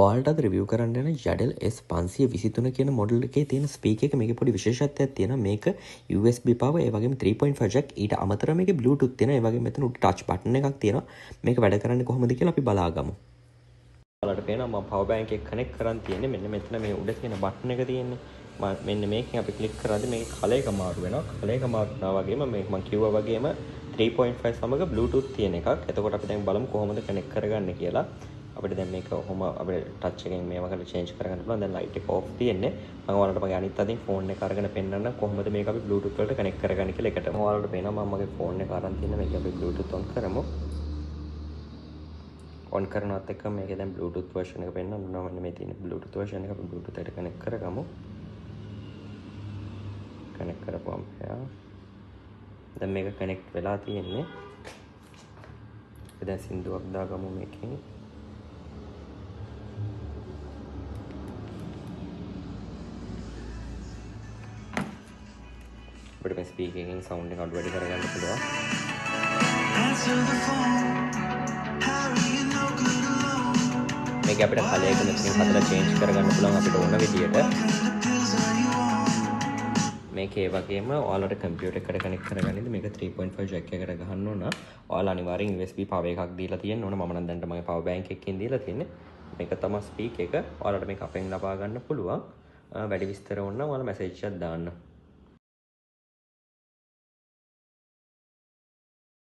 ඔයාලට රිවිව් කරන්න යන Yadel S523 කියන මොඩල් එකේ තියෙන ස්පීකර් එක මේකේ පොඩි විශේෂත්වයක් තියෙනවා. මේක USB power ඒ වගේම 3.5 jack ඊට අමතරව මේකේ Bluetooth තියෙනවා. ඒ වගේම මෙතන උඩ touch button එකක් තියෙනවා. මේක වැඩ කරන්නේ කොහොමද කියලා අපි බලාගමු. ඔයාලට පේනවා මම power bank එක connect කරන් තියෙන්නේ. මෙන්න මෙතන මේ උඩ තියෙන button එක තියෙන්නේ. මෙන්න මේකෙන් අපි ක්ලික් කරද්දී මේකේ කලර් එක මාරු වෙනවා. කලර් එක මාරු වුණා වගේම මේක මම කිව්වා වගේම 3.5 සමග Bluetooth තියෙන එකක්. එතකොට අපි දැන් බලමු කොහොමද connect කරගන්නේ කියලා. අපිට දැන් මේක කොහොම අපිට ටච් එකෙන් මේවා කරලා චේන්ජ් කරගන්න පුළුවන්. දැන් ලයිට් එක ඔෆ් තියෙන්නේ. මම ඔයාලට මගේ අනිත් අතින් ෆෝන් එක අරගෙන පෙන්නන්න කොහොමද මේක අපි Bluetooth වලට කනෙක්ට් කරගන්නේ කියලා එකට. මම ඔයාලට පේනවා මම මගේ ෆෝන් එක අරන් තියෙන මේක අපි Bluetooth on කරමු. on කරනවත් එක්ක මේකේ දැන් Bluetooth version එක පෙන්නනවා. මෙන්න මේ තියෙන Bluetooth version එක අපි Bluetooth එකට කනෙක්ට් කරගමු. කනෙක්ට් කරපුවම දැන් මේක කනෙක්ට් වෙලා තියෙන්නේ. දැන් සින්දුවක් දාගමු මේකෙන්. අපිට මේ ස්පීකර් එකෙන් සවුන්ඩ් එක අඩු වැඩි කරගන්න පුළුවන්. මේක අපිට කලයක මෙතනින් හදලා චේන්ජ් කරගන්න පුළුවන් අපිට ඕන විදියට. මේක ඒ වගේම ඔයාලට කම්පියුටර් එකට කනෙක්ට් කරගන්නද මේක 3.5 jack එකට ගහන්න ඕන. ඔයාලා අනිවාර්යෙන් USB power එකක් දීලා තියෙන්න ඕන. මම නම් දැන් මගේ power bank එකකින් දීලා තියෙන්නේ. මේක තමයි ස්පීකර් එක. ඔයාලට මේක අපෙන් ලබා ගන්න පුළුවන්. වැඩි විස්තර ඕන නම් ඔයාලා මැසේජ් එකක් දාන්න.